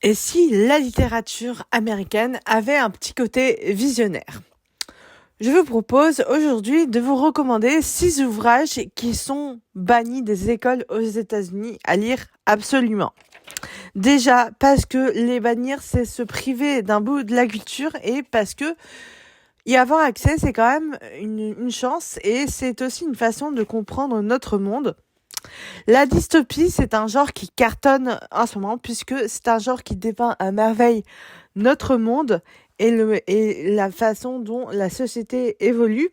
Et si la littérature américaine avait un petit côté visionnaire? Je vous propose aujourd'hui de vous recommander 6 ouvrages qui sont bannis des écoles aux États-Unis à lire absolument. Déjà, parce que les bannir, c'est se priver d'un bout de la culture et parce que y avoir accès, c'est quand même une chance et c'est aussi une façon de comprendre notre monde. La dystopie, c'est un genre qui cartonne en ce moment puisque c'est un genre qui dépeint à merveille notre monde et la façon dont la société évolue.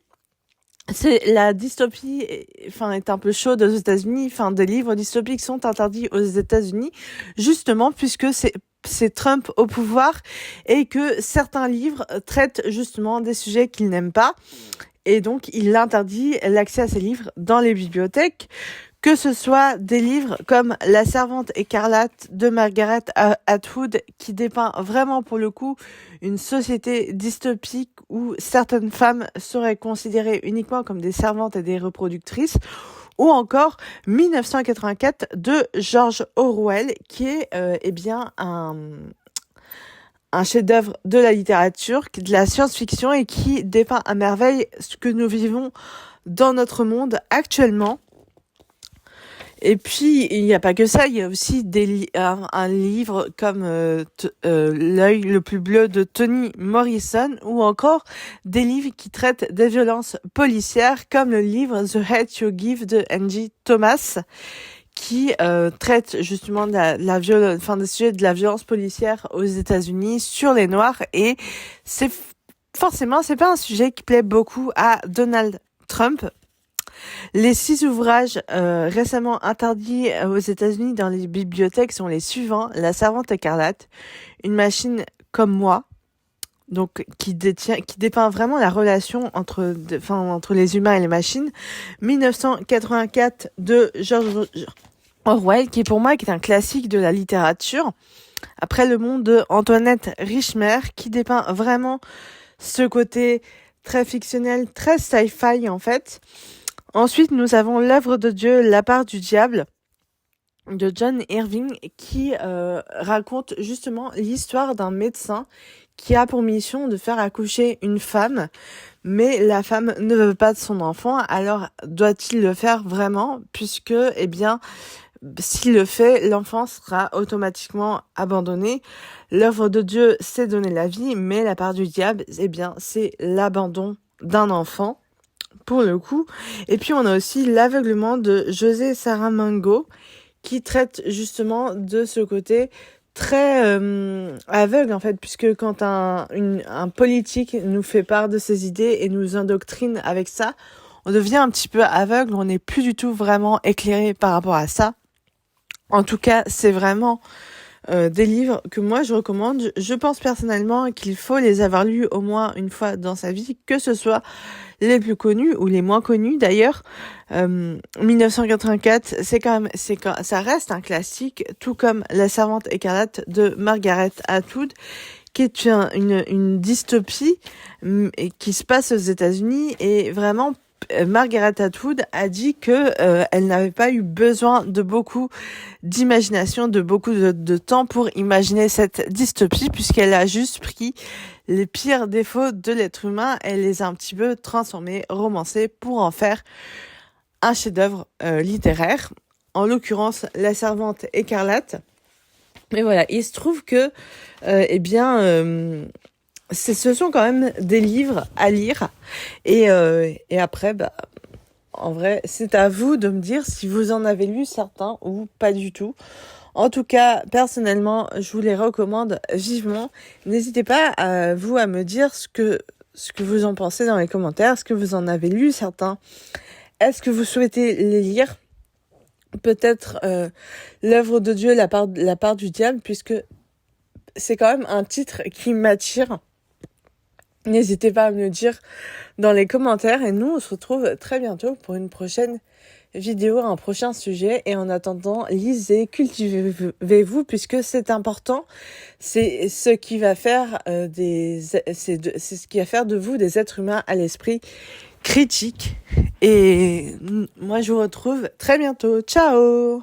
La dystopie, est un peu chaude aux États-Unis. Des livres dystopiques sont interdits aux États-Unis, justement puisque c'est Trump au pouvoir et que certains livres traitent justement des sujets qu'il n'aime pas. Et donc, il interdit l'accès à ces livres dans les bibliothèques, que ce soit des livres comme La Servante écarlate de Margaret Atwood, qui dépeint vraiment pour le coup une société dystopique où certaines femmes seraient considérées uniquement comme des servantes et des reproductrices, ou encore 1984 de George Orwell, qui est un chef-d'œuvre de la littérature, de la science-fiction et qui dépeint à merveille ce que nous vivons dans notre monde actuellement. Et puis, il n'y a pas que ça, il y a aussi un livre comme L'œil le plus bleu de Toni Morrison, ou encore des livres qui traitent des violences policières comme le livre The Hate You Give de Angie Thomas, qui traite justement des sujets de la violence policière aux États-Unis sur les Noirs, et c'est pas un sujet qui plaît beaucoup à Donald Trump. Les 6 ouvrages récemment interdits aux États-Unis dans les bibliothèques sont les suivants: La Servante écarlate, Une machine comme moi, donc qui dépeint vraiment la relation entre les humains et les machines. 1984 de George Orwell, qui pour moi est un classique de la littérature. Après Le Monde de Antoinette Richmer, qui dépeint vraiment ce côté très fictionnel, très sci-fi en fait. Ensuite, nous avons L'œuvre de Dieu, la part du diable de John Irving, qui raconte justement l'histoire d'un médecin qui a pour mission de faire accoucher une femme, mais la femme ne veut pas de son enfant. Alors, doit-il le faire vraiment? Puisque, s'il le fait, l'enfant sera automatiquement abandonné. L'œuvre de Dieu, c'est donner la vie, mais la part du diable, c'est l'abandon d'un enfant, pour le coup. Et puis on a aussi L'aveuglement de José Saramago, qui traite justement de ce côté très aveugle en fait, puisque quand un politique nous fait part de ses idées et nous endoctrine avec ça, on devient un petit peu aveugle, on n'est plus du tout vraiment éclairé par rapport à ça. En tout cas, c'est vraiment des livres que moi je recommande. Je pense personnellement qu'il faut les avoir lus au moins une fois dans sa vie, que ce soit les plus connus ou les moins connus d'ailleurs. 1984, ça reste un classique, tout comme La Servante écarlate de Margaret Atwood, qui est une dystopie qui se passe aux États-Unis. Et vraiment, Margaret Atwood a dit que elle n'avait pas eu besoin de beaucoup d'imagination, de beaucoup de temps pour imaginer cette dystopie, puisqu'elle a juste pris les pires défauts de l'être humain, elle les a un petit peu transformés, romancés, pour en faire un chef-d'œuvre littéraire, en l'occurrence La Servante écarlate. Mais voilà, il se trouve que ce sont quand même des livres à lire, et après, en vrai, c'est à vous de me dire si vous en avez lu certains ou pas du tout. En tout cas, personnellement, je vous les recommande vivement. N'hésitez pas à me dire ce que vous en pensez dans les commentaires. Est-ce que vous en avez lu certains? Est-ce que vous souhaitez les lire? Peut-être L'œuvre de Dieu, la part du diable, puisque c'est quand même un titre qui m'attire. N'hésitez pas à me le dire dans les commentaires, et nous on se retrouve très bientôt pour une prochaine vidéo, un prochain sujet. Et en attendant, lisez, cultivez-vous, puisque c'est important. C'est ce qui va faire c'est ce qui va faire de vous des êtres humains à l'esprit critique. Et moi je vous retrouve très bientôt. Ciao!